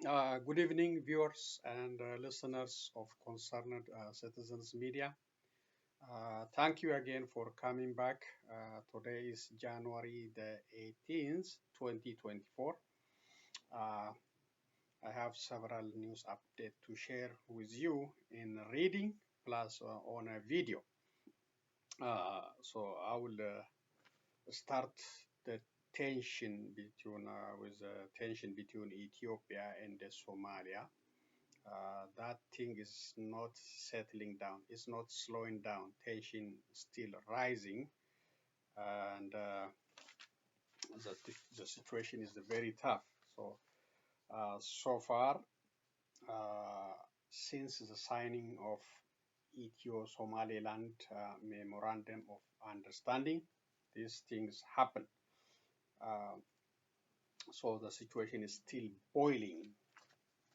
Good evening, viewers and listeners of Concerned Citizens Media. Thank you again for coming back. Today is January the 18th, 2024. Uh, I have several news updates to share with you in reading plus on a video. So I will start the tension between tension between Ethiopia and Somalia. That thing is not settling down. It's not slowing down. Tension still rising, and the situation is very tough. So far, uh, since the signing of Ethio-Somaliland Memorandum of Understanding, these things happen. Uh, so the situation is still boiling.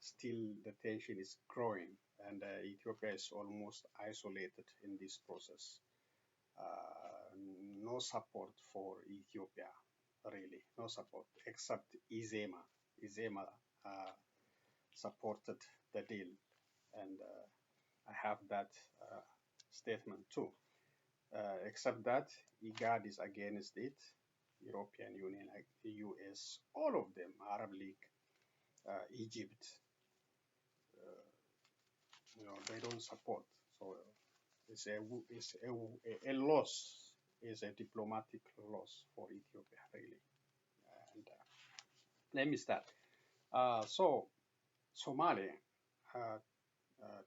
Still, the tension is growing, and Ethiopia is almost isolated in this process. Uh, no support for Ethiopia, really, no support, except EZEMA. EZEMA supported the deal, and I have that statement too. Except that IGAD is against it, European Union, US, all of them, Arab League, Egypt, they don't support. So it's a loss, is a diplomatic loss for Ethiopia, really. And let me start. So Somalia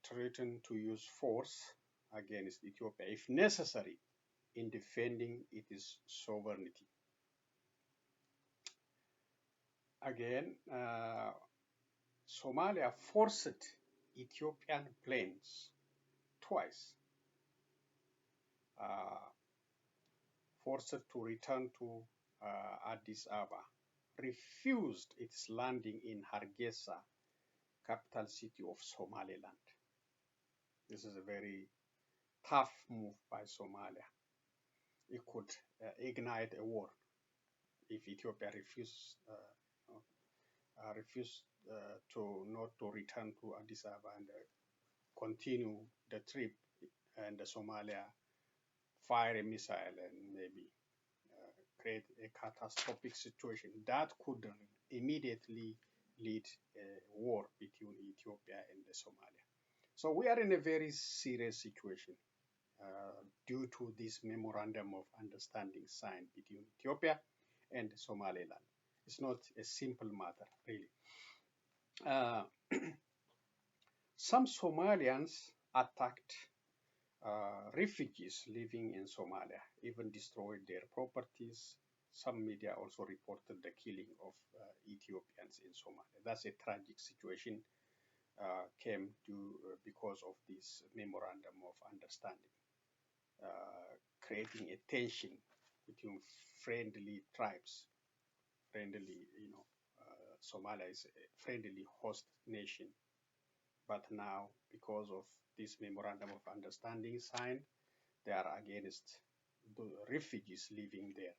threatened to use force against Ethiopia if necessary in defending its sovereignty. Again, Somalia forced Ethiopian planes twice, uh, forced to return to Addis Ababa, refused its landing in Hargeisa, capital city of Somaliland. This is a very tough move by Somalia. It could ignite a war if Ethiopia refused to not to return to Addis Ababa and continue the trip, and Somalia fire a missile and maybe create a catastrophic situation that could immediately lead a war between Ethiopia and Somalia. So we are in a very serious situation due to this memorandum of understanding signed between Ethiopia and Somaliland. It's not a simple matter, really. Uh, some Somalians attacked refugees living in Somalia, even destroyed their properties. Some media also reported the killing of Ethiopians in Somalia. That's a tragic situation, came because of this memorandum of understanding, creating a tension between friendly tribes. Somalia is a friendly host nation, but now because of this memorandum of understanding signed, they are against the refugees living there.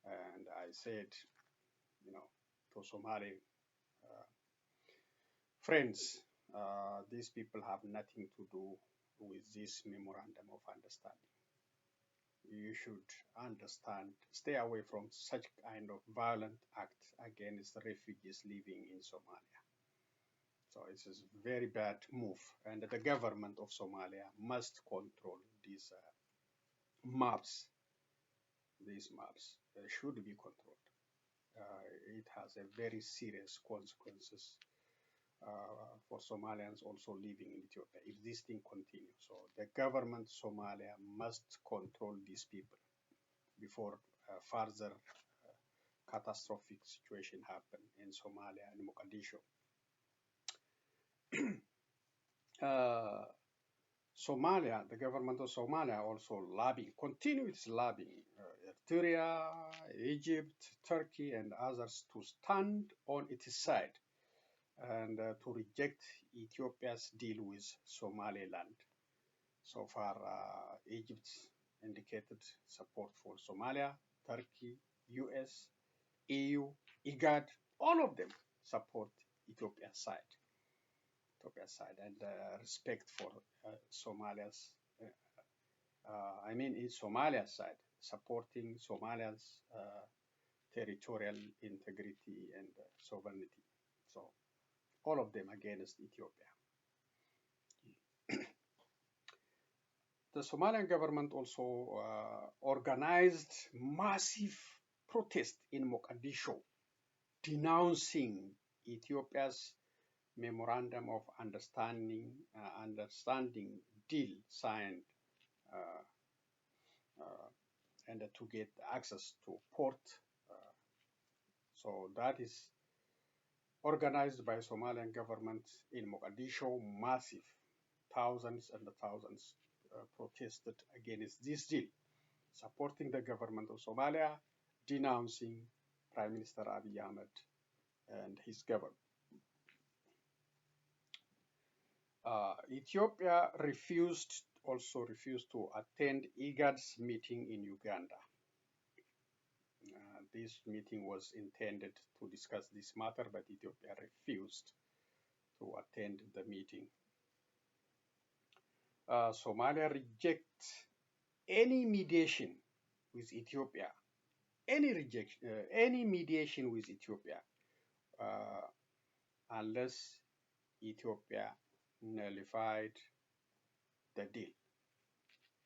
And I said, to Somali friends, these people have nothing to do with this memorandum of understanding. You should understand, stay away from such kind of violent act against refugees living in Somalia. So it's a very bad move, and the government of Somalia must control these maps. These maps should be controlled. It has a very serious consequences for Somalians also living in Ethiopia if this thing continues. So the government Somalia must control these people before further catastrophic situation happen in Somalia and Mogadishu. Somalia, the government of Somalia also lobbying, continues lobbying Eritrea, Egypt, Turkey, and others to stand on its side and to reject Ethiopia's deal with Somaliland. So far, Egypt indicated support for Somalia, Turkey, US, EU, IGAD, all of them support Ethiopian side. And respect for Somalia's, in Somalia's side, supporting Somalia's territorial integrity and sovereignty. So all of them against Ethiopia. The Somalian government also organized massive protest in Mogadishu, denouncing Ethiopia's memorandum of understanding deal signed and to get access to port. So that is organized by Somalian government in Mogadishu. Massive, thousands and thousands protested against this deal, supporting the government of Somalia, denouncing Prime Minister Abiy Ahmed and his government. Ethiopia also refused to attend IGAD's meeting in Uganda. This meeting was intended to discuss this matter, but Ethiopia refused to attend the meeting. Somalia rejects any mediation with Ethiopia, any mediation with Ethiopia, unless Ethiopia nullified the deal.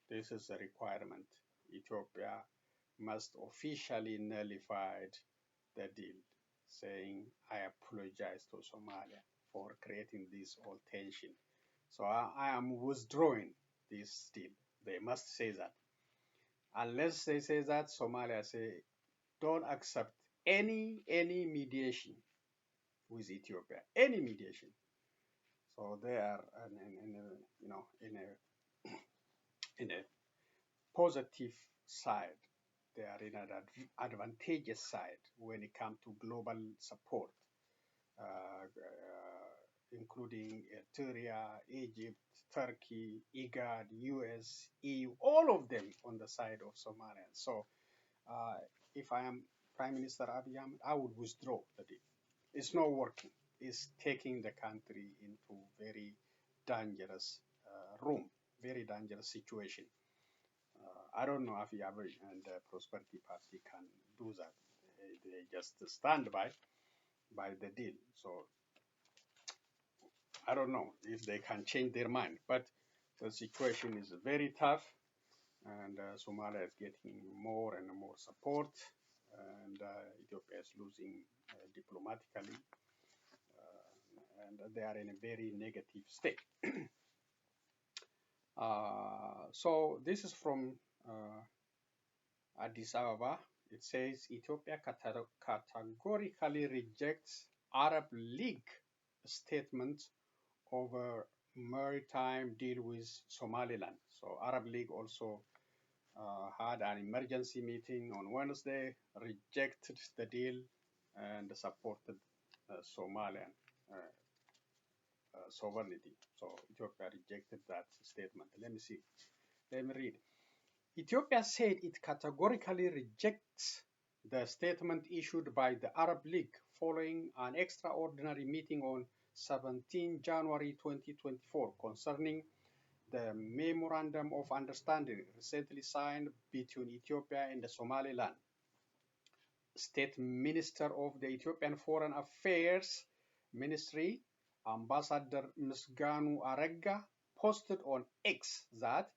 This is a requirement. Ethiopia must officially nullify the deal, saying, I apologize to Somalia for creating this whole tension. So I am withdrawing this deal. They must say that. Unless they say that, Somalia say, don't accept any mediation with Ethiopia, any mediation. So they are in a positive side. They are in an advantageous side when it comes to global support, including Eritrea, Egypt, Turkey, IGAD, US, EU, all of them on the side of Somalia. So if I am Prime Minister Abiy Ahmed, I would withdraw the deal. It's not working. It's taking the country into very dangerous room, very dangerous situation. I don't know if Abiy and the Prosperity Party can do that. They just stand by the deal. So I don't know if they can change their mind. But the situation is very tough, and Somalia is getting more and more support, and Ethiopia is losing diplomatically, and they are in a very negative state. So this is from Addis Ababa. It says Ethiopia categorically rejects Arab League statement over maritime deal with Somaliland. So Arab League also had an emergency meeting on Wednesday, rejected the deal and supported Somalian sovereignty. So Ethiopia rejected that statement. Let me read. Ethiopia said it categorically rejects the statement issued by the Arab League following an extraordinary meeting on 17 January 2024 concerning the Memorandum of Understanding recently signed between Ethiopia and the Somaliland. State Minister of the Ethiopian Foreign Affairs Ministry, Ambassador Misganu Arega, posted on X that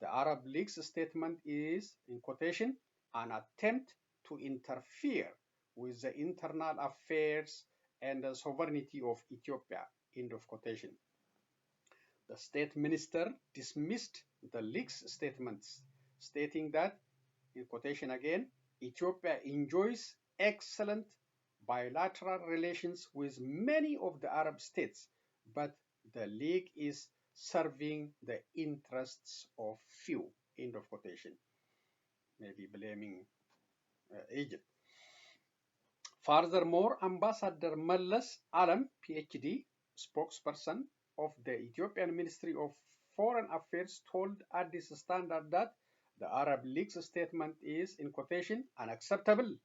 the Arab League's statement is, in quotation, an attempt to interfere with the internal affairs and the sovereignty of Ethiopia, end of quotation. The state minister dismissed the League's statements, stating that, in quotation again, Ethiopia enjoys excellent bilateral relations with many of the Arab states, but the League is serving the interests of few, end of quotation. Maybe blaming Egypt. Furthermore, Ambassador Mallas Alam, PhD, spokesperson of the Ethiopian Ministry of Foreign Affairs, told Addis Standard that the Arab League's statement is, in quotation, unacceptable,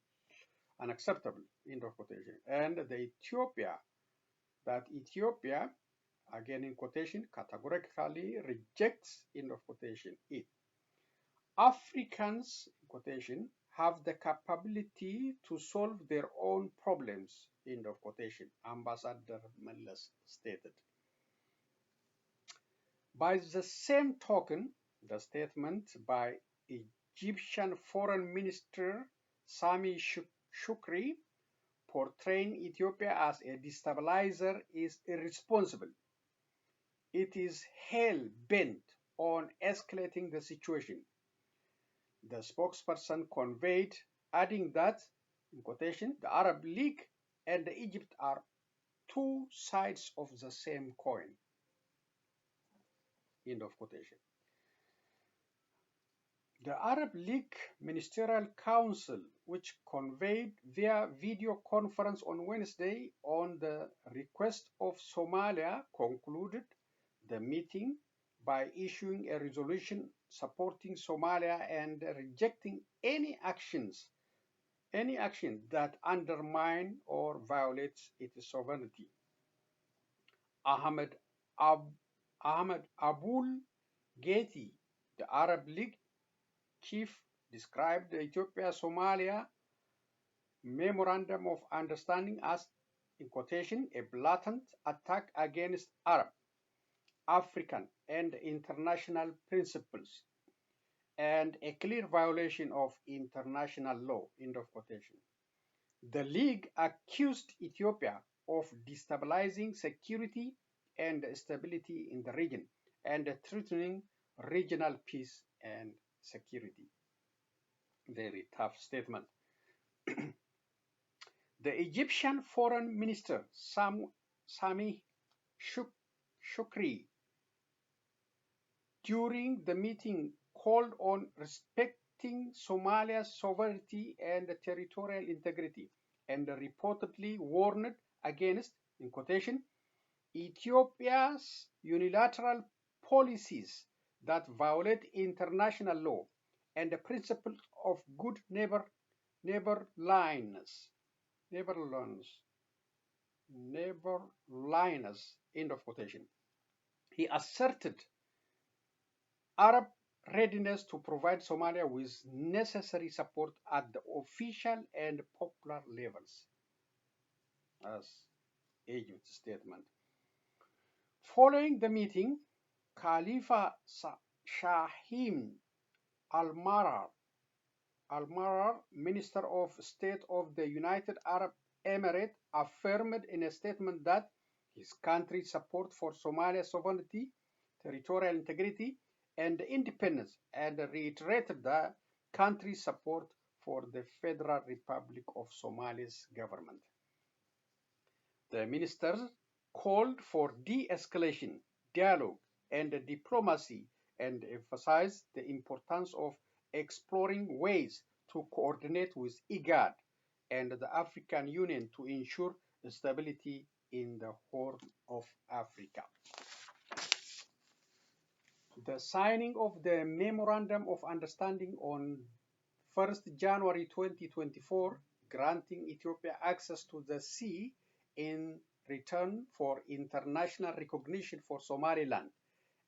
end of quotation. And the Ethiopia that Ethiopia, again in quotation, categorically rejects, end of quotation, it. Africans, in quotation, have the capability to solve their own problems, end of quotation, Ambassador Mellas stated. By the same token, the statement by Egyptian Foreign Minister Sami Shukri portraying Ethiopia as a destabilizer is irresponsible. It is hell-bent on escalating the situation. The spokesperson conveyed, adding that, in quotation, the Arab League and Egypt are two sides of the same coin, end of quotation. The Arab League Ministerial Council, which convened via video conference on Wednesday on the request of Somalia, concluded the meeting by issuing a resolution supporting Somalia and rejecting any action that undermine or violates its sovereignty. Ahmed Abul Gheiti, the Arab League chief, described the Ethiopia-Somalia Memorandum of Understanding as, in quotation, a blatant attack against Arab, African, and international principles, and a clear violation of international law, end of quotation. The League accused Ethiopia of destabilizing security and stability in the region and threatening regional peace and security. Very tough statement. The Egyptian Foreign Minister Sami Shukri, during the meeting, called on respecting Somalia's sovereignty and territorial integrity, and reportedly warned against, in quotation, Ethiopia's unilateral policies that violate international law and the principles of good neighborliness, end of quotation. He asserted Arab readiness to provide Somalia with necessary support at the official and popular levels, as Egypt's statement. Following the meeting, Khalifa Shaheen Al-Marar, Minister of State of the United Arab Emirates, affirmed in a statement that his country's support for Somalia's sovereignty, territorial integrity, and independence, and reiterated the country's support for the Federal Republic of Somalia's government. The ministers called for de-escalation, dialogue, and diplomacy, and emphasized the importance of exploring ways to coordinate with IGAD and the African Union to ensure stability in the Horn of Africa. The signing of the Memorandum of Understanding on 1st January 2024, granting Ethiopia access to the sea in return for international recognition for Somaliland,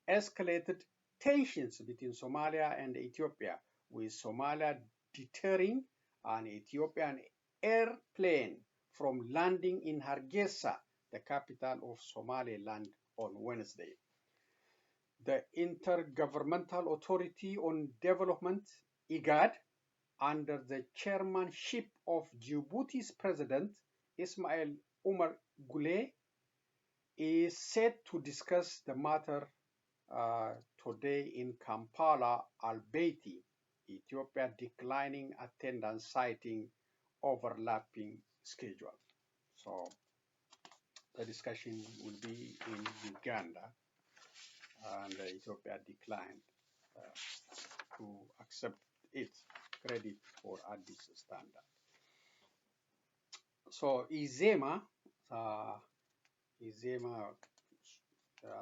escalated tensions between Somalia and Ethiopia, with Somalia deterring an Ethiopian airplane from landing in Hargeisa, the capital of Somaliland, on Wednesday. The Intergovernmental Authority on Development, IGAD, under the chairmanship of Djibouti's President Ismail Omar Guelleh, is set to discuss the matter today in Kampala, albeit Ethiopia declining attendance, citing overlapping schedule. So the discussion will be in Uganda, and Ethiopia declined to accept its credit for Addis standard. So EZEMA,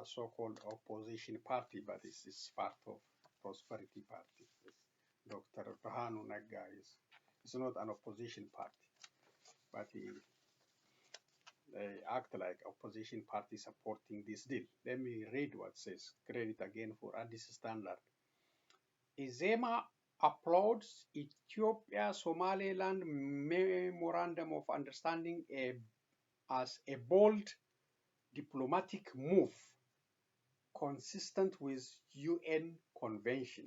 so-called opposition party, but this is part of Prosperity Party. Dr. Bahanu Nagga is not an opposition party, but They act like opposition party supporting this deal. Let me read what it says. Credit again for Addis Standard. EZEMA applauds Ethiopia-Somaliland Memorandum of Understanding as a bold diplomatic move consistent with UN Convention.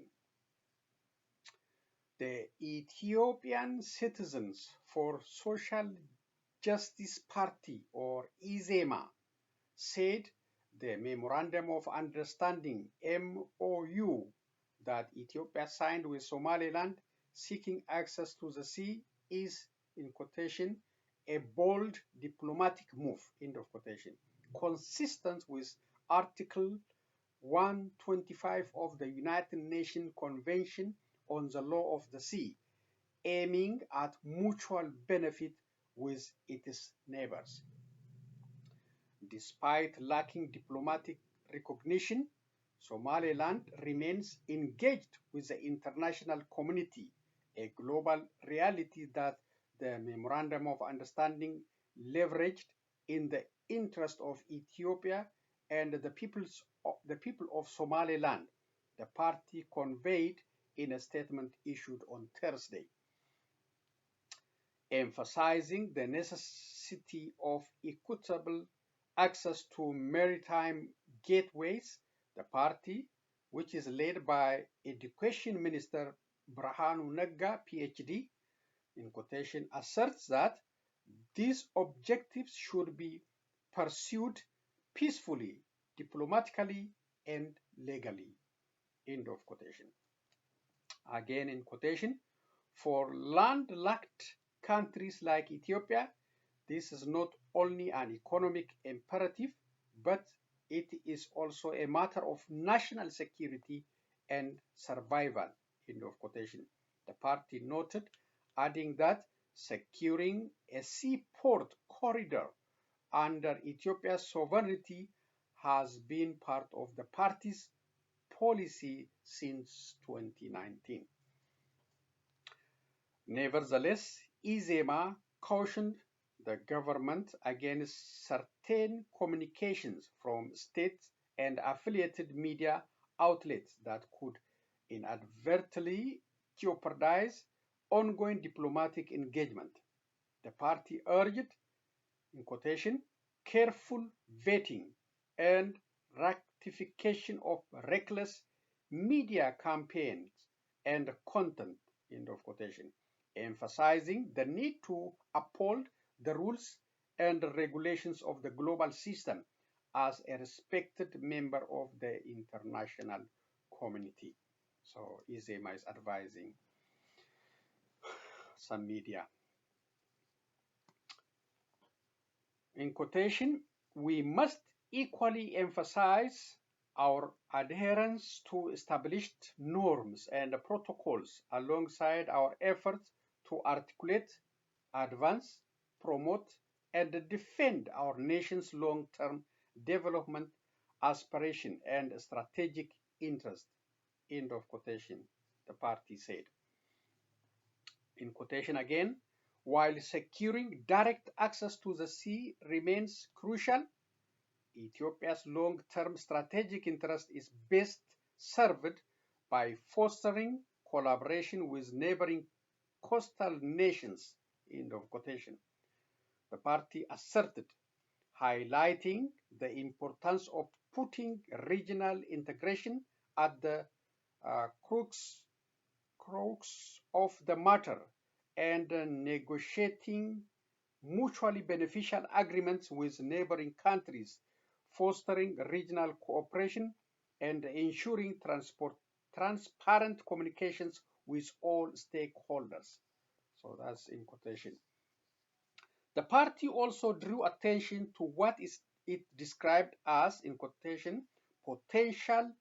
The Ethiopian Citizens for Social Justice Party, or EZEMA, said the Memorandum of Understanding MoU that Ethiopia signed with Somaliland seeking access to the sea is, in quotation, a bold diplomatic move, end of quotation, consistent with Article 125 of the United Nations Convention on the Law of the Sea, aiming at mutual benefit with its neighbors. Despite lacking diplomatic recognition, Somaliland remains engaged with the international community, a global reality that the Memorandum of Understanding leveraged in the interest of Ethiopia and the people of Somaliland, the party conveyed in a statement issued on Thursday. Emphasizing the necessity of equitable access to maritime gateways, the party, which is led by Education Minister Brahanu Nagga, PhD, in quotation, asserts that these objectives should be pursued peacefully, diplomatically, and legally, end of quotation. Again in quotation, for landlocked countries like Ethiopia, this is not only an economic imperative, but it is also a matter of national security and survival, end of quotation. The party noted, adding that securing a seaport corridor under Ethiopia's sovereignty has been part of the party's policy since 2019. Nevertheless, EZEMA cautioned the government against certain communications from state and affiliated media outlets that could inadvertently jeopardize ongoing diplomatic engagement. The party urged, in quotation, careful vetting and rectification of reckless media campaigns and content, end of quotation, emphasizing the need to uphold the rules and regulations of the global system as a respected member of the international community. So EZEMA is advising some media. In quotation, we must equally emphasize our adherence to established norms and protocols alongside our efforts to articulate, advance, promote, and defend our nation's long-term development aspiration and strategic interest, end of quotation, the party said. In quotation again, while securing direct access to the sea remains crucial, Ethiopia's long-term strategic interest is best served by fostering collaboration with neighboring coastal nations, end of quotation, the party asserted, highlighting the importance of putting regional integration at the crux of the matter and negotiating mutually beneficial agreements with neighboring countries, fostering regional cooperation, and ensuring transparent communications with all stakeholders. So that's in quotation. The party also drew attention to what it described as, in quotation, potential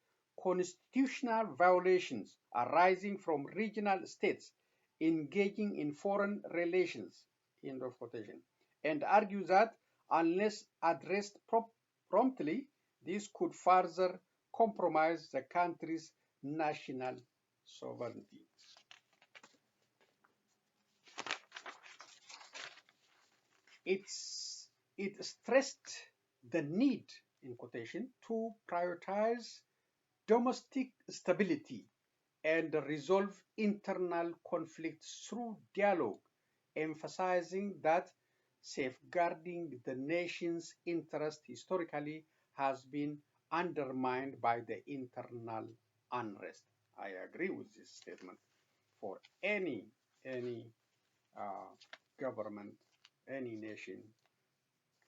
constitutional violations arising from regional states engaging in foreign relations, end of quotation, and argues that unless addressed promptly, this could further compromise the country's national sovereignty. it stressed the need, in quotation, to prioritize domestic stability and resolve internal conflicts through dialogue, emphasizing that safeguarding the nation's interest historically has been undermined by the internal unrest. I agree with this statement. For any uh, government, any nation,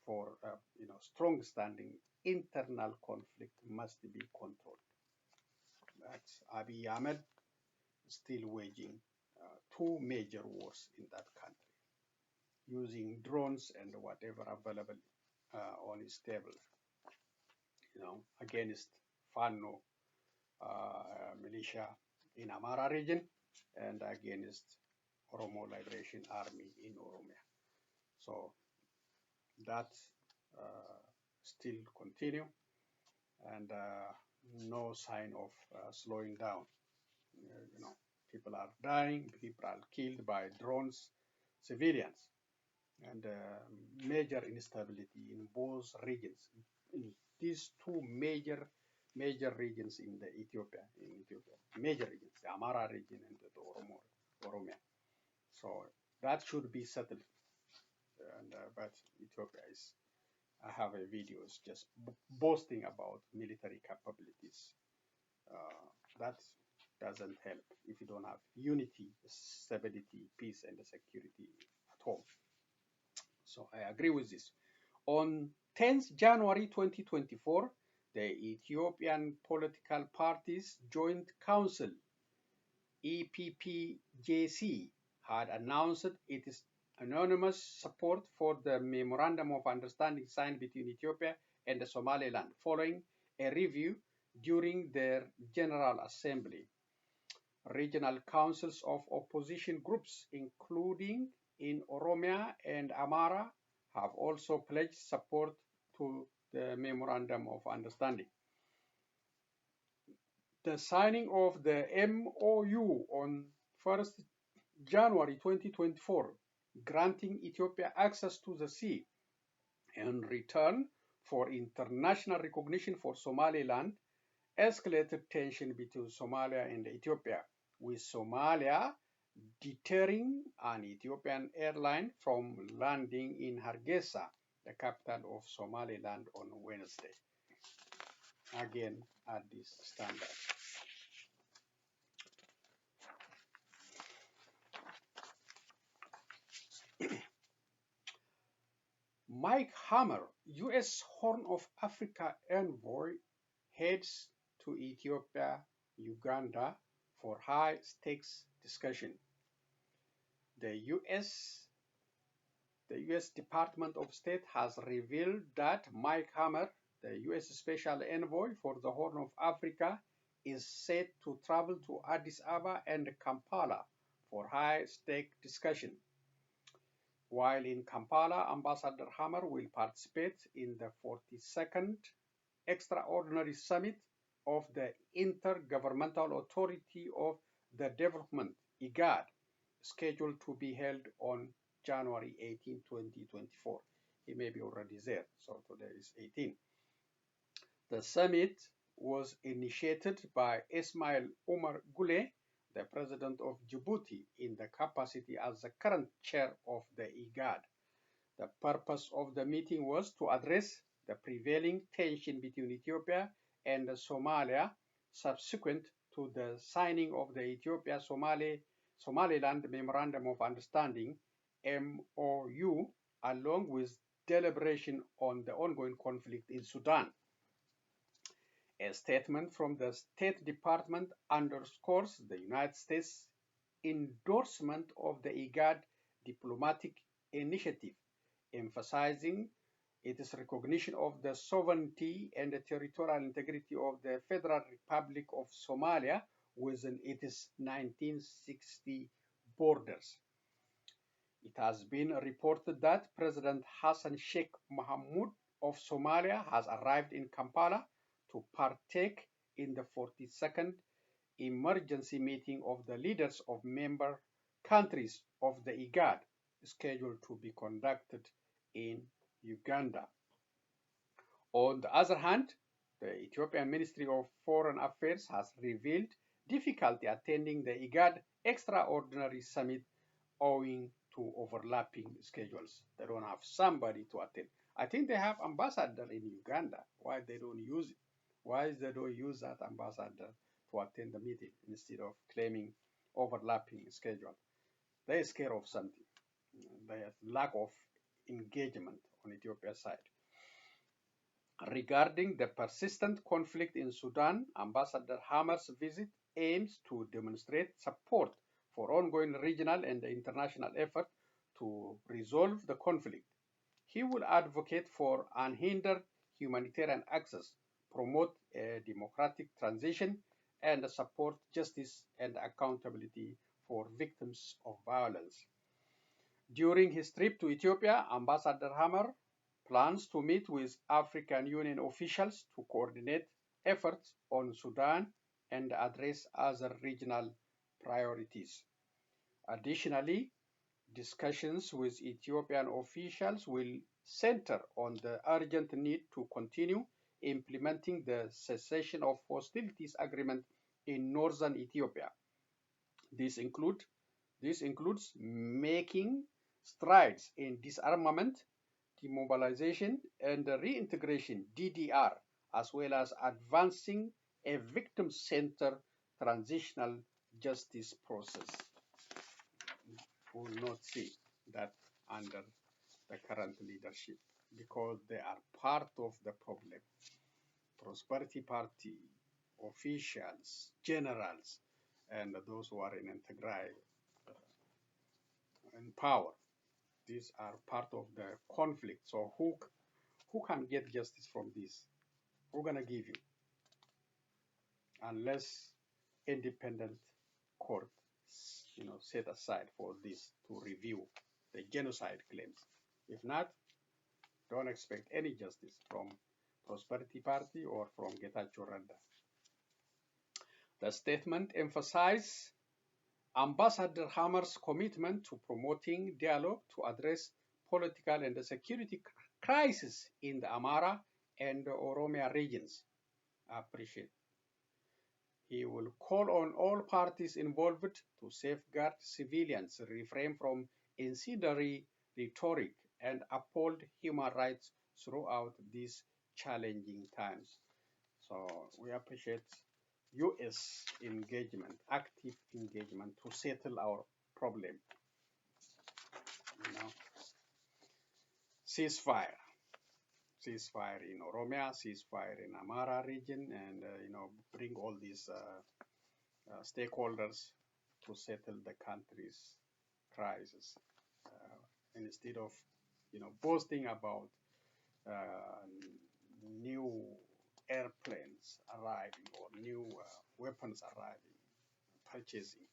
for strong standing, internal conflict must be controlled. That's Abiy Ahmed still waging two major wars in that country, using drones and whatever available on his table, against Fano militia in Amara region and against Oromo Liberation Army in Oromia. So that still continue, and no sign of slowing down. People are dying, people are killed by drones, civilians, and major instability in both regions. In these two major regions in Ethiopia, major regions, the Amara region and the Oromia. So that should be settled. And but Ethiopia is, I have a videos just boasting about military capabilities. That doesn't help if you don't have unity, stability, peace, and security at home. So I agree with this. On 10th January 2024, the Ethiopian Political Parties Joint Council, EPPJC, had announced its unanimous support for the Memorandum of Understanding signed between Ethiopia and Somaliland following a review during their General Assembly. Regional councils of opposition groups, including in Oromia and Amara, have also pledged support to the Memorandum of Understanding. The signing of the MoU on 1st January 2024, granting Ethiopia access to the sea in return for international recognition for Somaliland, escalated tension between Somalia and Ethiopia, with Somalia deterring an Ethiopian airline from landing in Hargeisa, the capital of Somaliland, on Wednesday. Again, at this standard. Mike Hammer, U.S. Horn of Africa envoy, heads to Ethiopia, Uganda for high-stakes discussion. The U.S. Department of State has revealed that Mike Hammer, the U.S. Special Envoy for the Horn of Africa, is set to travel to Addis Ababa and Kampala for high-stake discussion. While in Kampala, Ambassador Hammer will participate in the 42nd Extraordinary Summit of the Intergovernmental Authority of the Development, IGAD, scheduled to be held on January 18, 2024. He may be already there, so today is 18. The summit was initiated by Ismail Omar Gule, the president of Djibouti, in the capacity as the current chair of the IGAD. The purpose of the meeting was to address the prevailing tension between Ethiopia and Somalia subsequent to the signing of the Ethiopia-Somaliland Memorandum of Understanding, MoU, along with deliberation on the ongoing conflict in Sudan. A statement from the State Department underscores the United States' endorsement of the IGAD diplomatic initiative, emphasizing its recognition of the sovereignty and the territorial integrity of the Federal Republic of Somalia within its 1960 borders. It has been reported that President Hassan Sheikh Mohamud of Somalia has arrived in Kampala to partake in the 42nd emergency meeting of the leaders of member countries of the IGAD, scheduled to be conducted in Uganda. On the other hand, the Ethiopian Ministry of Foreign Affairs has revealed difficulty attending the IGAD Extraordinary Summit owing to overlapping schedules. They don't have somebody to attend. I think they have ambassador in Uganda. Why they don't use it? Why they don't use that ambassador to attend the meeting instead of claiming overlapping schedule? They are scared of something. There's lack of engagement on Ethiopia's side. Regarding the persistent conflict in Sudan, Ambassador Hammer's visit aims to demonstrate support for ongoing regional and international effort to resolve the conflict. He will advocate for unhindered humanitarian access, promote a democratic transition, and support justice and accountability for victims of violence. During his trip to Ethiopia, Ambassador Hammer plans to meet with African Union officials to coordinate efforts on Sudan and address other regional priorities. Additionally, discussions with Ethiopian officials will center on the urgent need to continue implementing the cessation of hostilities agreement in northern Ethiopia. This includes making strides in disarmament, demobilization, and reintegration (DDR), as well as advancing a victim-centered transitional justice process. We will not see that under the current leadership because they are part of the problem. Prosperity Party officials, generals, and those who are in Tigray in power. These are part of the conflict. So who can get justice from this? Who's gonna give you? Unless independent court, set aside for this to review the genocide claims. If not, don't expect any justice from Prosperity Party or from Getachew Reda. The statement emphasized Ambassador Hammer's commitment to promoting dialogue to address political and security crisis in the Amhara and the Oromia regions. I appreciate. He will call on all parties involved to safeguard civilians, refrain from incendiary rhetoric, and uphold human rights throughout these challenging times. So we appreciate U.S. engagement, active engagement to settle our problem. Ceasefire in Oromia, ceasefire in Amhara region, and bring all these stakeholders to settle the country's crisis instead of boasting about new airplanes arriving or new weapons arriving, purchasing,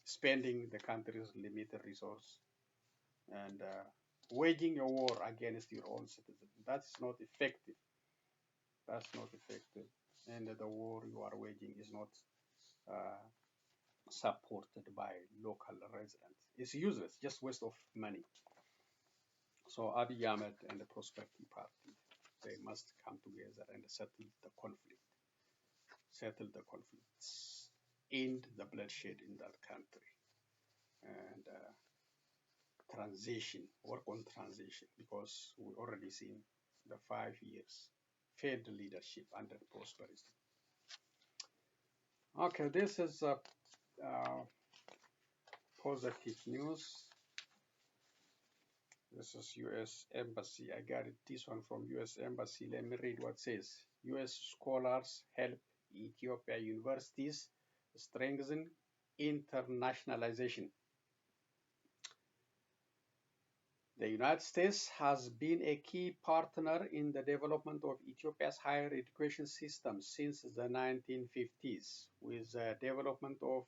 spending the country's limited resource, and waging a war against your own citizens. That's not effective. That's not effective. And the war you are waging is not supported by local residents. It's useless, just waste of money. So Abiy Ahmed and the Prosperity Party, they must come together and settle the conflict. Settle the conflicts. End the bloodshed in that country. And transition, work on transition, because we already seen the 5 years failed leadership under Prosperity. Okay, this is positive news. This is U.S. Embassy. I got this one from U.S. Embassy. Let me read what it says. U.S. scholars help Ethiopia universities strengthen internationalization. The United States has been a key partner in the development of Ethiopia's higher education system since the 1950s, with the development of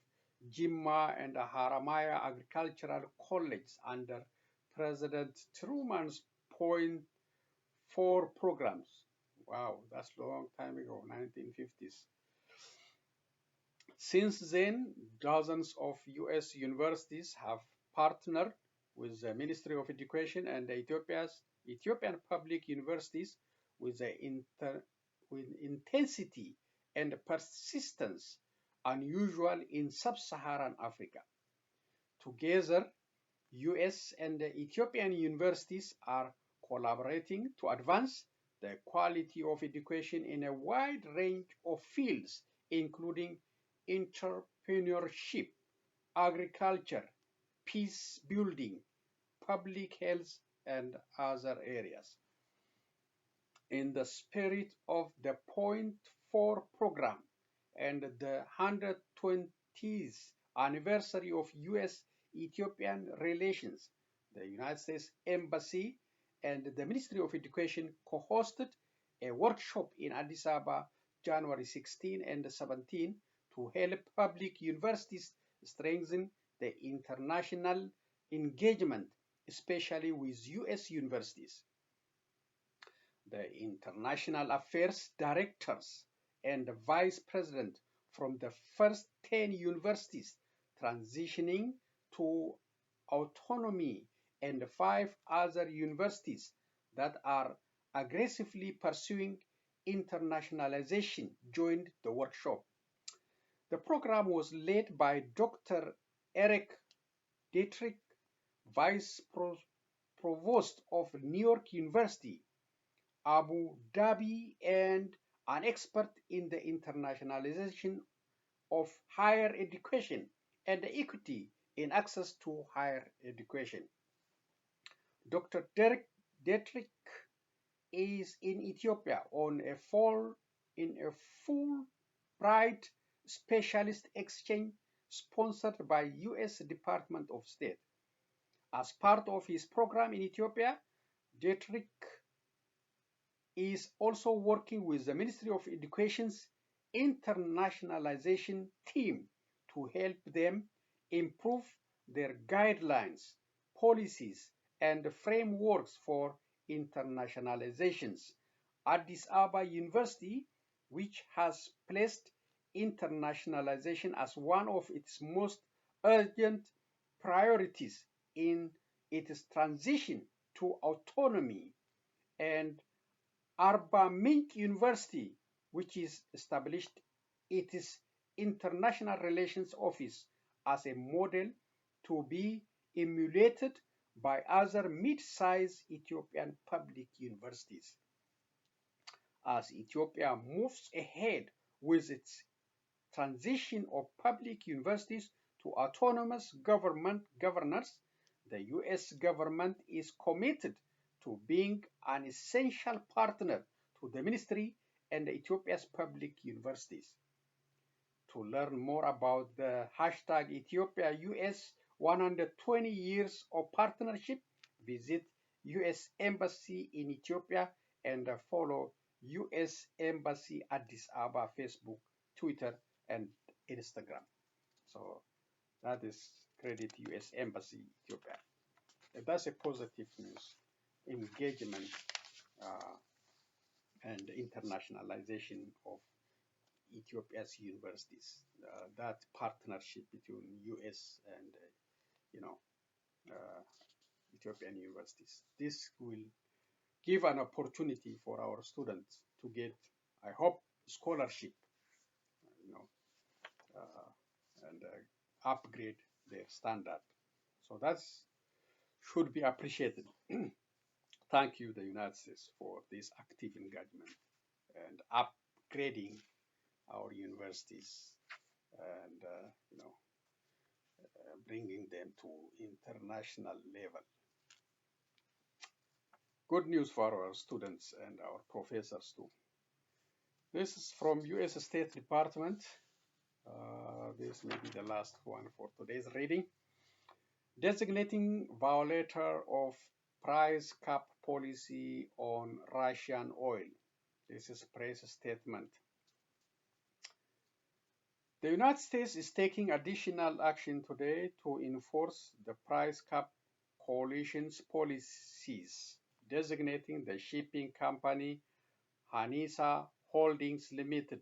Jimma and Haramaya Agricultural College under President Truman's Point 4 programs. Wow, that's a long time ago, 1950s. Since then, dozens of U.S. universities have partnered with the Ministry of Education and Ethiopia's Ethiopian public universities with, with intensity and persistence unusual in sub-Saharan Africa. Together, US and Ethiopian universities are collaborating to advance the quality of education in a wide range of fields, including entrepreneurship, agriculture, peace building, public health, and other areas. In the spirit of the Point 4 program and the 120th anniversary of US-Ethiopian relations, the United States Embassy and the Ministry of Education co-hosted a workshop in Addis Ababa January 16 and 17 to help public universities strengthen the international engagement, especially with US universities. The International Affairs Directors and the Vice President from the first 10 universities transitioning to autonomy and 5 other universities that are aggressively pursuing internationalization joined the workshop. The program was led by Dr. Eric Dietrich, Vice Provost of New York University, Abu Dhabi, and an expert in the internationalization of higher education and the equity in access to higher education. Dr. Dietrich is in Ethiopia on a Fulbright specialist exchange sponsored by US Department of State. As part of his program in Ethiopia, Dietrich is also working with the Ministry of Education's internationalization team to help them improve their guidelines, policies, and frameworks for internationalizations. Addis Ababa University, which has placed internationalization as one of its most urgent priorities in its transition to autonomy, and Arba Mink University, which is established its International Relations Office as a model to be emulated by other mid-sized Ethiopian public universities. As Ethiopia moves ahead with its transition of public universities to autonomous governance, the US government is committed to being an essential partner to the ministry and Ethiopia's public universities. To learn more about the hashtag Ethiopia-US 120 years of partnership, visit US Embassy in Ethiopia and follow US Embassy Addis Ababa Facebook, Twitter, and Instagram. So that is credit US Embassy Ethiopia. And that's a positive news. Engagement and internationalization of Ethiopia's universities. That partnership between US and Ethiopian universities. This will give an opportunity for our students to get, I hope, scholarship, and upgrade their standard. So that should be appreciated. Thank you, the United States, for this active engagement and upgrading our universities and bringing them to international level. Good news for our students and our professors too. This is from U.S. State Department. This may be the last one for today's reading. Designating violator of price cap policy on Russian oil. This is press statement. The United States is taking additional action today to enforce the price cap coalition's policies, designating the shipping company Hanisa Holdings Limited,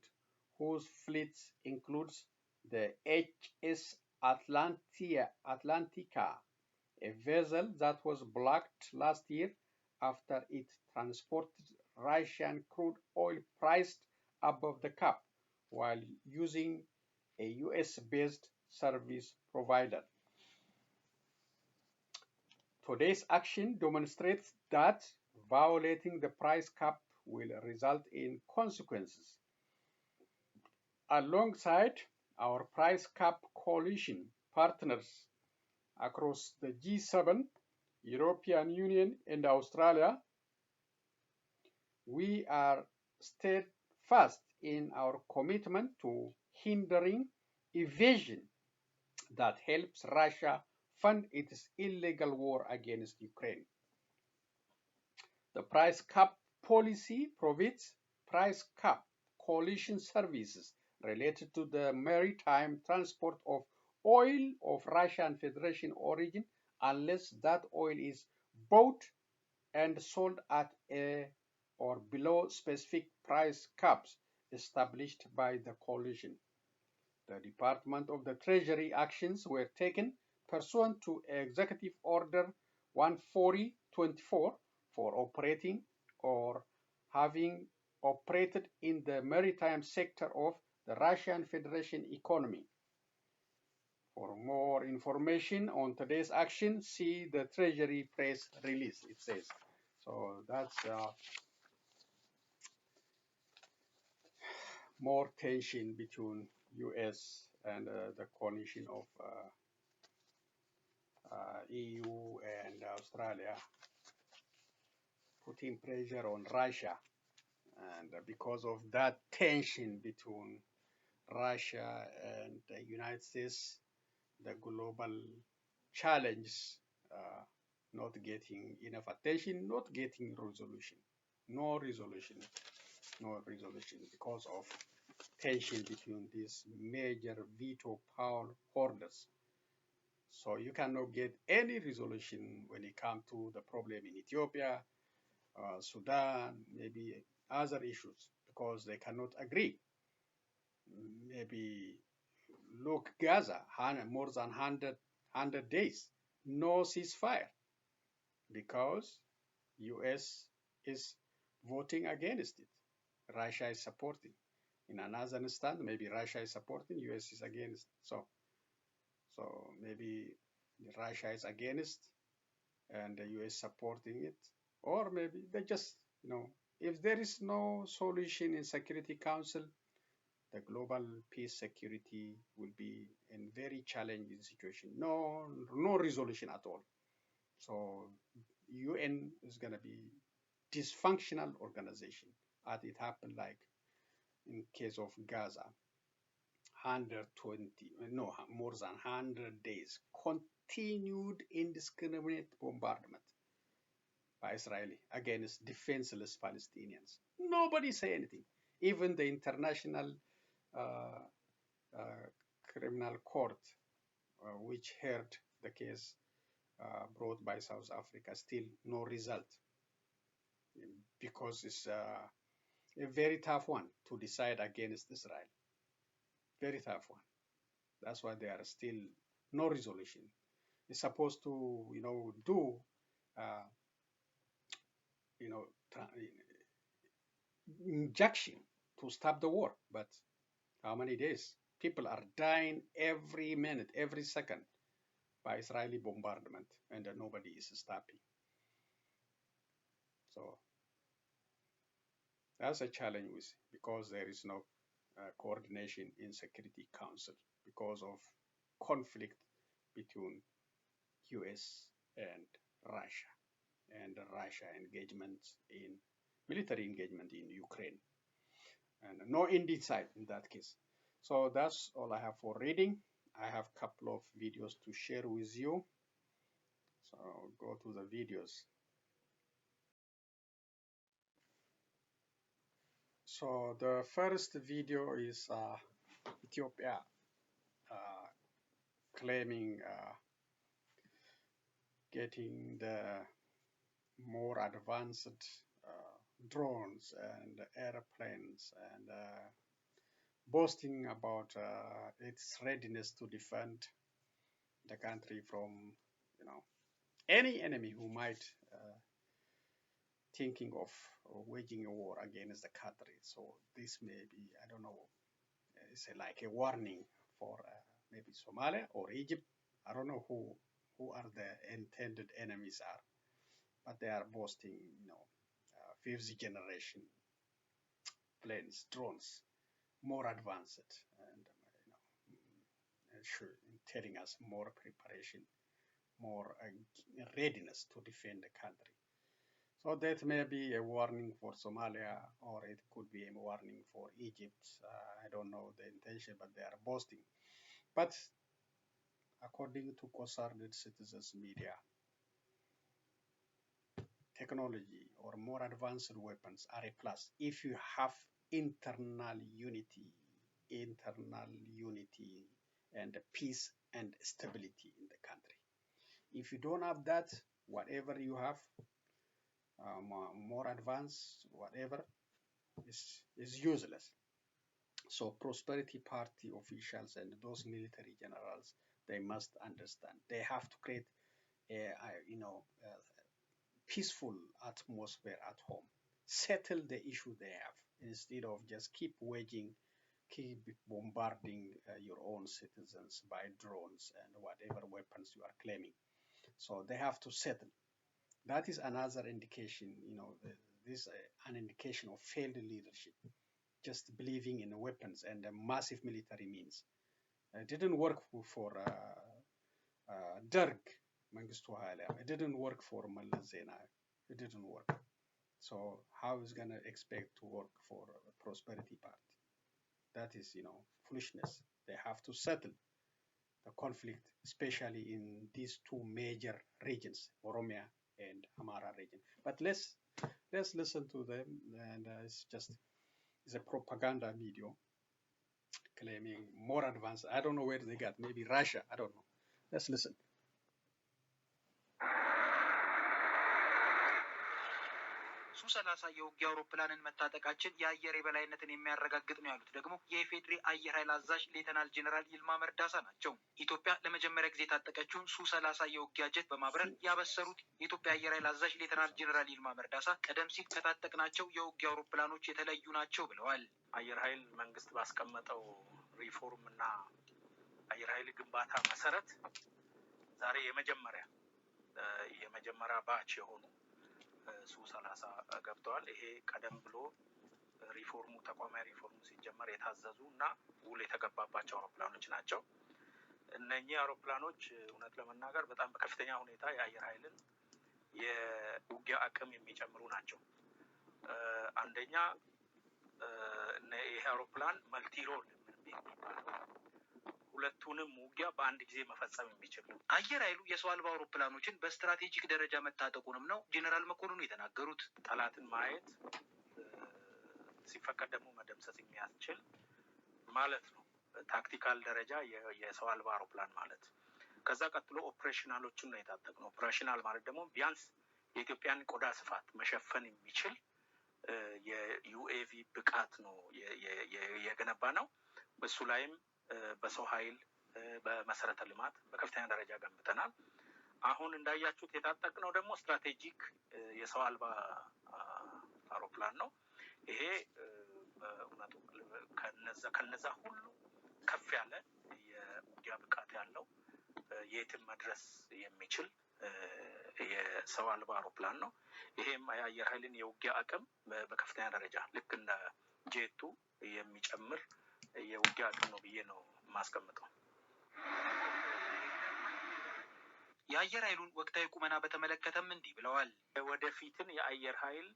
whose fleet includes the HS Atlantica, a vessel that was blocked last year after it transported Russian crude oil priced above the cap while using a US-based service provider. Today's action demonstrates that violating the price cap will result in consequences. Alongside our price cap coalition partners across the G7, European Union, and Australia, we are steadfast in our commitment to hindering evasion that helps Russia fund its illegal war against Ukraine. The price cap policy provides price cap coalition services related to the maritime transport of oil of Russian Federation origin unless that oil is bought and sold at a or below specific price caps established by the coalition. The Department of the Treasury actions were taken pursuant to Executive Order 140/24 for operating or having operated in the maritime sector of the Russian Federation economy. For more information on today's action, see the Treasury press release, it says. So that's more tension between US and the coalition of EU and Australia, putting pressure on Russia. And because of that tension between Russia and the United States, the global challenge not getting enough attention, not getting resolution, no resolution because of tension between these major veto power holders. So you cannot get any resolution when it comes to the problem in Ethiopia, Sudan, maybe other issues, because they cannot agree. Maybe look, Gaza, more than 100 days, no ceasefire, because US is voting against it. Russia is supporting. In another instance, maybe Russia is supporting, US is against. So maybe Russia is against and the US supporting it, or maybe they just, if there is no solution in Security Council, the global peace security will be in very challenging situation. No resolution at all. So UN is going to be dysfunctional organization, as it happened like in case of Gaza. 120, no, more than 100 days, continued indiscriminate bombardment by Israeli against defenseless Palestinians. Nobody say anything. Even the International Criminal Court, which heard the case brought by South Africa, still no result, because it's a very tough one to decide against Israel. Very tough one. That's why there are still no resolution. It's supposed to, do, injection to stop the war. But how many days? People are dying every minute, every second by Israeli bombardment, and nobody is stopping. So that's a challenge because there is no coordination in Security Council because of conflict between US and Russia engagement in military engagement in Ukraine, and no insight in that case. So that's all I have for reading. I have a couple of videos to share with you. So I'll go to the videos. So the first video is Ethiopia claiming getting the more advanced drones and airplanes, and boasting about its readiness to defend the country from any enemy who might thinking of waging a war against the country. So this may be, I don't know, it's like a warning for maybe Somalia or Egypt. I don't know who are the intended enemies are, but they are boasting, fifth generation planes, drones, more advanced, and telling us more preparation, more readiness to defend the country. So that may be a warning for Somalia, or it could be a warning for Egypt. I don't know the intention, but they are boasting. But according to concerned citizens media, technology or more advanced weapons are a plus if you have internal unity and peace and stability in the country. If you don't have that, whatever you have, more advanced, whatever, is useless. So Prosperity Party officials and those military generals, they must understand. They have to create a peaceful atmosphere at home. Settle the issue they have instead of just keep bombarding your own citizens by drones and whatever weapons you are claiming. So they have to settle. That is another indication, this is an indication of failed leadership. Just believing in weapons and massive military means. It didn't work for Derg Mengistu Haile. It didn't work for Malaz Zenawi. It didn't work. So how is going to expect to work for a Prosperity Party? That is, foolishness. They have to settle the conflict, especially in these two major regions, Oromia and Amara region. But let's listen to them, and it's a propaganda video claiming more advanced. I don't know where they got. Maybe Russia. I don't know. Let's listen. ሱ30 የውጊያ አውሮፕላንን መታጠቃችን የአየር የበላይነትን የሚያረጋግጥ ነው ያሉት ደግሞ የኢፌድሪ አየር ኃይል አዛዥ ሌተናል ጄኔራል ይልማ መርዳሳ ናቸው። ኢትዮጵያ ለመጀመሪያ ጊዜ ታጠቀችውን ሱ30 የውጊያ ጀት በማብረር ያበሰሩት የኢትዮጵያ አየር ኃይል አዛዥ ሌተናል ጄኔራል ይልማ መርዳሳ ቀደም ሲል ከታጠቅናቸው የውጊያ አውሮፕላኖች የተለዩ ናቸው ብለዋል። አየር ኃይል መንግስት ባስቀመጠው ሪፎርም እና አየር ኃይል ግንባታ መሰረት ዛሬ የመጀመሪያ ባች የሆኑ ሱ30 ገብተዋል። ይሄ ቀደም ብሎ ተቋማዊ ሪፎርሙ ሲጀመር የታዘዙና ውል የተገባባቸው አውሮፕላኖች ናቸው። እነኚህ አውሮፕላኖች እውነት ለመናገር በጣም በከፍተኛ ሁኔታ የአየር ኃይልን የውጊያ አቅም የሚጨምሩ ናቸው። አንደኛ ይሄ አውሮፕላን መልቲ ሮል የሚባለው ሁለቱንም ውጊያ በአንድ ጊዜ መፈጸም የሚችል ነው። አየር ኃይሉ የሰው አልባ አውሮፕላኖችን በስትራቴጂክ ደረጃ መታጠቁንም ነው ጄኔራል መኮንኑ የተናገሩት። ጠላትን ማየት ሲፈቀድ ደግሞ መደምሰስ የሚያስችል ማለት ነው። ታክቲካል ደረጃ የሰው አልባ አውሮፕላን ማለት። ከዛ ቀጥሎ ኦፕሬሽናሎችን ነው የታጠቅነው። ኦፕሬሽናል ማለት ደግሞ ቢያንስ የኢትዮጵያን ቆዳ ስፋት መሸፈን የሚችል የዩኤቪ ብቃት ነው የገነባ ነው። በሱ ላይም በሰው ኃይል በመሰረተ ልማት በከፍተኛ ደረጃ ገንብተናል። አሁን እንዳያችሁት የታጠቅነው ደግሞ ስትራቴጂክ የሰው አልባ አውሮፕላን ነው። ይሄ በእውነቱ ከነዛ ሁሉ ከፍ ያለ የውጊያ ብቃት ያለው የትም መድረስ የሚችል የሰው አልባ አውሮፕላን ነው። ይሄም የአየር ኃይልን የውጊያ አቅም በከፍተኛ ደረጃ ልክ እንደ ጄቱ የሚጨምር የውጊያ አቅም ነው ብዬ ነው ማስቀምጠው። የአየር ኃይሉን ወቅታዊ ቁመና በተመለከተም እንዲህ ብለዋል። ወደፊትን የአየር ኃይል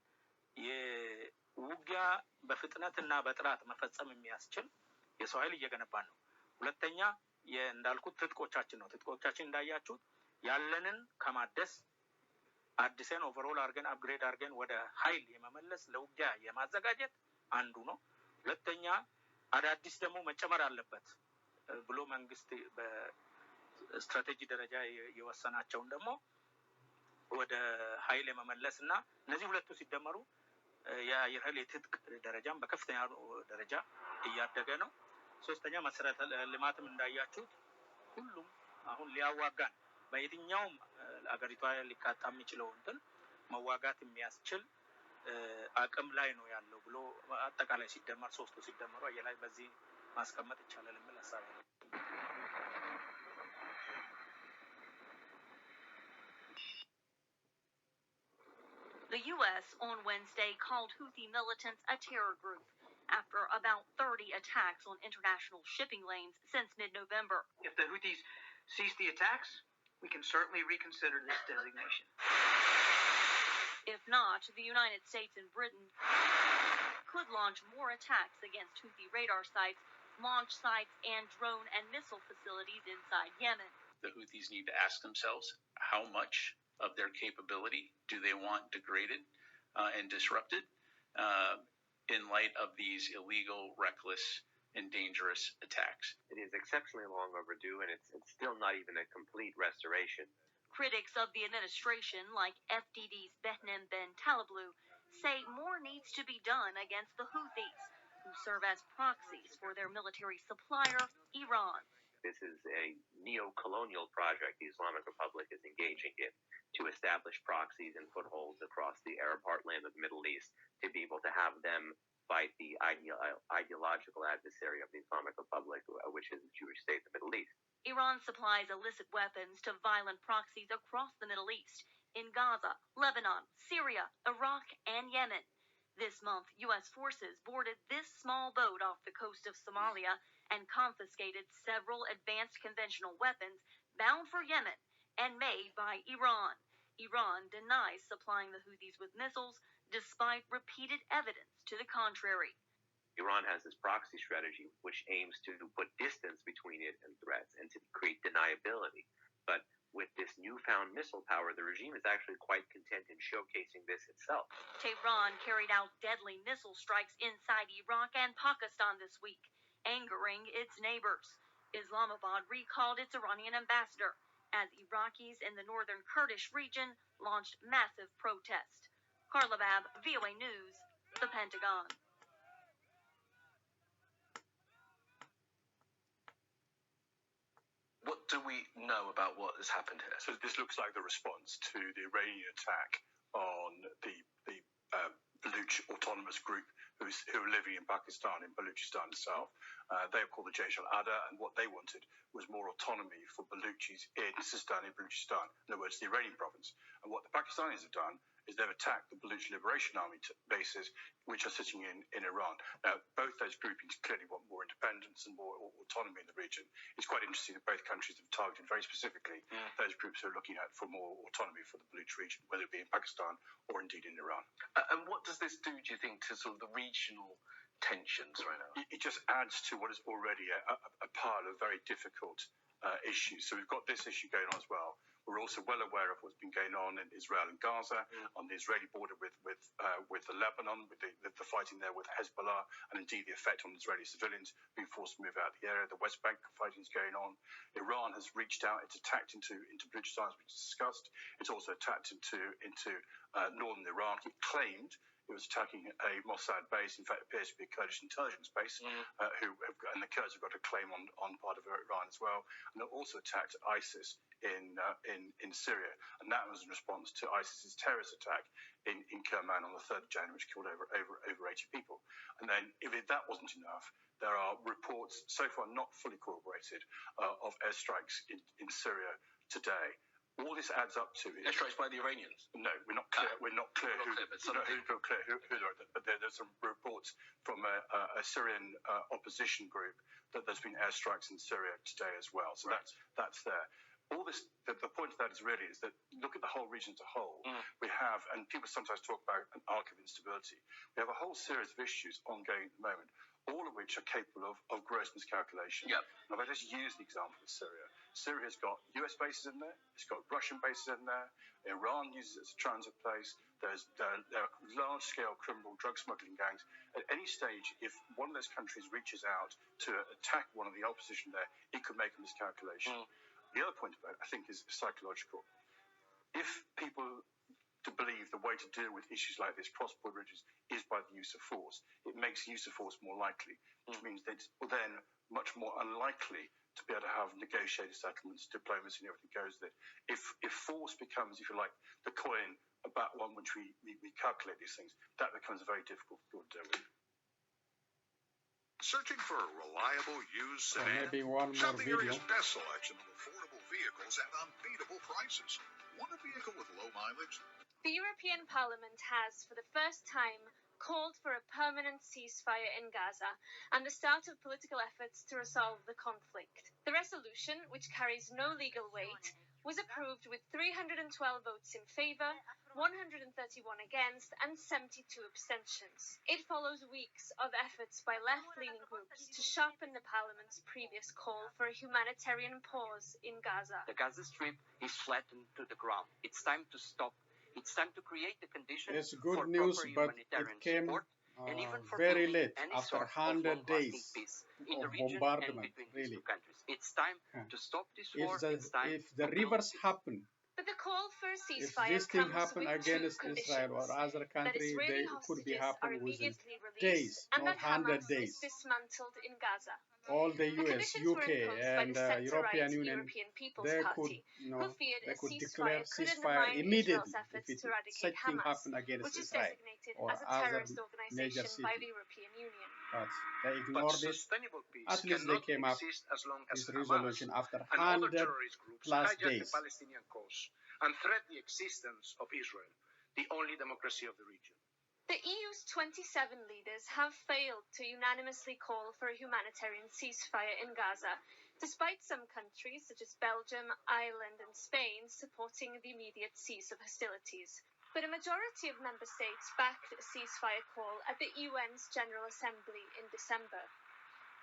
የውጊያ በፍጥነትና በጥራት መፈጸም የሚያስችል የሰው ኃይል እየገነባን ነው። ሁለተኛ እንዳልኩት ትጥቆቻችን ነው። ትጥቆቻችን እንዳያችሁት ያለንን ከማደስ አዲስን ኦቨርኦል አድርገን አፕግሬድ አድርገን ወደ ኃይል የመመለስ ለውጊያ የማዘጋጀት አንዱ ነው። ሁለተኛ አዳዲስ ደግሞ መጨመር አለበት ብሎ መንግስት በስትራቴጂ ደረጃ የወሰናቸውን ደግሞ ወደ ኃይል የመመለስና እነዚህ ሁለቱ ሲደመሩ የአየር ኃይል የትጥቅ ደረጃም በከፍተኛ ደረጃ እያደገ ነው። ሶስተኛ መሰረተ ልማትም እንዳያችሁት ሁሉም አሁን ሊያዋጋን በየትኛውም አገሪቷ ሊካታ የሚችለው እንትን መዋጋት የሚያስችል አቅም ላይ ነው ያለው ብሎ አጠቃላይ ሲደመር ሶስቱ ሲደመሩ አየላይ በዚህ ማስቀመጥ ይቻላል የሚል ሐሳብ ነው። The U.S. on Wednesday called Houthi militants a terror group after about 30 attacks on international shipping lanes since mid-November. If the Houthis cease the attacks, we can certainly reconsider this designation. If not, the United States and Britain could launch more attacks against Houthi radar sites, launch sites, and drone and missile facilities inside Yemen. The Houthis need to ask themselves, how much of their capability do they want degraded and disrupted in light of these illegal, reckless, and dangerous attacks? It is exceptionally long overdue, and it's still not even a complete restoration. Critics of the administration, like FDD's Behnem Ben Talablu, say more needs to be done against the Houthis, who serve as proxies for their military supplier, Iran. This is a neo-colonial project the Islamic Republic is engaging in to establish proxies and footholds across the Arab heartland of the Middle East to be able to have them fight the ideological adversary of the Islamic Republic, which is the Jewish state of the Middle East. Iran supplies illicit weapons to violent proxies across the Middle East, in Gaza, Lebanon, Syria, Iraq, and Yemen. This month, U.S. forces boarded this small boat off the coast of Somalia and confiscated several advanced conventional weapons bound for Yemen and made by Iran. Iran denies supplying the Houthis with missiles, despite repeated evidence to the contrary. Iran has this proxy strategy which aims to put distance between it and threats and to create deniability. But with this newfound missile power, the regime is actually quite content in showcasing this itself. Tehran carried out deadly missile strikes inside Iraq and Pakistan this week, angering its neighbors. Islamabad recalled its Iranian ambassador as Iraqis in the northern Kurdish region launched massive protests. Carla Babb, VOA News, the Pentagon. What do we know about what has happened here? So this looks like the response to the Iranian attack on the Baluch autonomous group who are living in Pakistan, in Baluchistan itself. They are called the Jaish al-Adha, and what they wanted was more autonomy for Baluchis in Sistan, in Baluchistan, in other words, the Iranian province. And what the Pakistanis have done is they've attacked the Baluch Liberation Army bases, which are sitting in Iran. Now, both those groupings clearly want more independence and more autonomy in the region. It's quite interesting that both countries have targeted very specifically those groups who are looking at for more autonomy for the Baluch region, whether it be in Pakistan or indeed in Iran. And what does this do, do you think, to sort of the regional tensions right now? It just adds to what is already a pile of very difficult issues. So we've got this issue going on as well. We're also well aware of what's been going on in Israel and Gaza, on the Israeli border with Lebanon, with the fighting there with Hezbollah, and indeed the effect on Israeli civilians being forced to move out of the area. The West Bank fighting is going on. Iran has reached out. It's attacked into Baluchistan, as we discussed. It's also attacked into northern Iraq. It claimed it was attacking a Mossad base. In fact, it appears to be a Kurdish intelligence base, and the Kurds have got a claim on part of Iran as well. And it also attacked ISIS in Syria, and that was in response to ISIS's terrorist attack in Kerman on the 3rd of January, which killed over 80 people. And then, if that wasn't enough, there are reports, so far not fully corroborated, of airstrikes in Syria today. All this adds up to airstrikes by the Iranians. No, we're not clear. We're not clear who they are. But there's some reports from a Syrian opposition group that there's been airstrikes in Syria today as well. So that's there. All this, the point of that is that look at the whole region as a whole. We have, and people sometimes talk about an arc of instability. We have a whole series of issues ongoing at the moment, all of which are capable of gross miscalculation. Yep. Now, if I just use the example of Syria. Syria has got US bases in there. It's got Russian bases in there. Iran uses it as a transit place. There are large-scale criminal drug smuggling gangs. At any stage, if one of those countries reaches out to attack one of the opposition there, it could make a miscalculation. The other point about it, I think, is psychological. If people to believe the way to deal with issues like this, cross-border issues, is by the use of force, it makes use of force more likely, which means that it's then much more unlikely to be able to have negotiated settlements, diplomacy, and everything goes with it. If force becomes, if you like, the coin about one which we calculate these things, that becomes very difficult to deal with. Searching for a reliable used So sedan? maybe one more Shop the video. area's best selection of affordable vehicles at unbeatable prices. Want a vehicle with low mileage? The European Parliament has, for the first time, called for a permanent ceasefire in Gaza and the start of political efforts to resolve the conflict. The resolution, which carries no legal weight, was approved with 312 votes in favour, 131 against, and 72 abstentions. It follows weeks of efforts by left-leaning groups to sharpen the Parliament's previous call for a humanitarian pause in Gaza. The Gaza Strip is flattened to the ground. It's time to stop. It's time to create the conditions It's for good news, proper but it humanitarian came support and even for very building late, any after sort of 100 long-lasting days peace in the of region and bombardment, between these really. two countries. It's time to stop this war. It's time If the to build rivers peace. happen, But the call for a if ceasefire this thing comes happen with two against Israel or conditions. other That country, Israeli they could be hostages are happen within immediately released days, and not that Hamas 100 days. is dismantled in Gaza. All the The US, conditions were UK, imposed by and the centre-right European Union, European People's they could, Party, who feared they a could declare ceasefire could ceasefire undermine immediately Israel's efforts if to eradicate such thing Hamas, happen against which is Israel designated or as a other terrorist major organization by city. the European Union. But they But ignored it. sustainable peace At least they cannot came up exist as long as with Hamas resolution after and other 100 terrorist groups plus hijack days. the Palestinian cause and threat the existence of Israel, the only democracy of the region. The EU's 27 leaders have failed to unanimously call for a humanitarian ceasefire in Gaza, despite some countries, such as Belgium, Ireland, and Spain, supporting the immediate cease of hostilities. But a majority of member states backed a ceasefire call at the UN's General Assembly in December.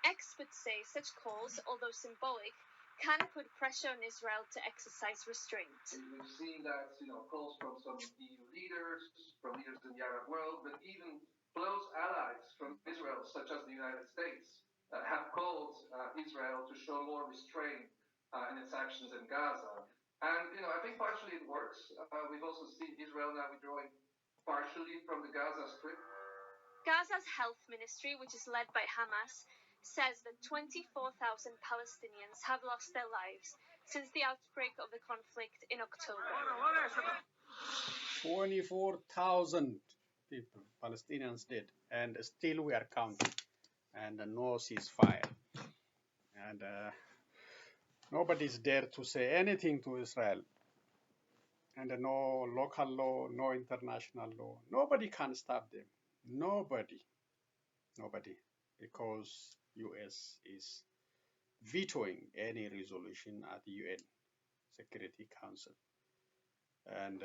Experts say such calls, although symbolic, can put pressure on Israel to exercise restraint. We've seen that, calls from some EU leaders, from leaders in the Arab world, but even close allies from Israel, such as the United States, have called Israel to show more restraint in its actions in Gaza. And, I think partially it works. We've also seen Israel now withdrawing partially from the Gaza Strip. Gaza's health ministry, which is led by Hamas, says that 24,000 Palestinians have lost their lives since the outbreak of the conflict in October. 24,000 people, Palestinians dead, and still we are counting, and no ceasefire. And nobody's dare to say anything to Israel. And no local law, no international law. Nobody can stop them. Nobody. Because US is vetoing any resolution at the UN Security Council and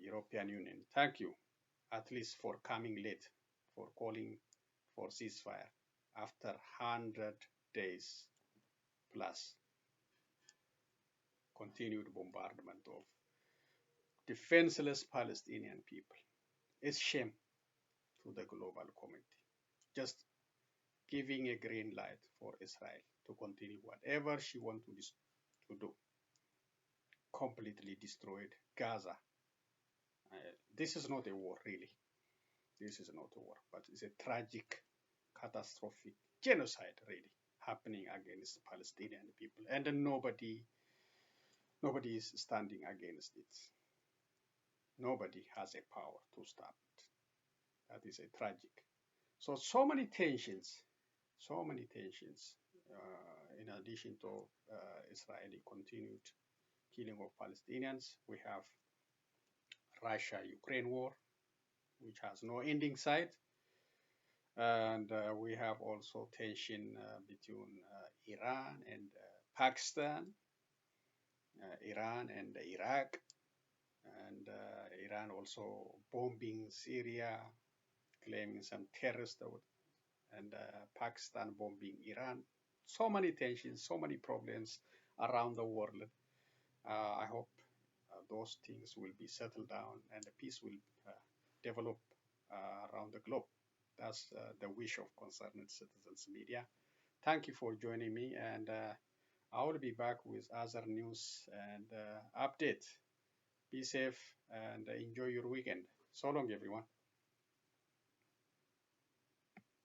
European Union. Thank you, at least for coming late, for calling for ceasefire after 100 days plus continued bombardment of defenseless Palestinian people. It's shame to the global community. Just giving a green light for Israel to continue whatever she wants to do. Completely destroyed Gaza. This is not a war, really. This is not a war, but it's a tragic, catastrophic genocide, really, happening against Palestinian people, and nobody is standing against it. Nobody has a power to stop it. That is a tragic. So many tensions. In addition to Israeli continued killing of Palestinians, we have Russia-Ukraine war, which has no ending sight. And we have also tension between Iran and Pakistan, Iran and Iraq, and Iran also bombing Syria, claiming some terrorists, and Pakistan bombing Iran. So many tensions, so many problems around the world. I hope those things will be settled down and the peace will develop around the globe. That's the wish of Concerned Citizens Media. Thank you for joining me, and I will be back with other news and updates. Be safe and enjoy your weekend. So long, everyone.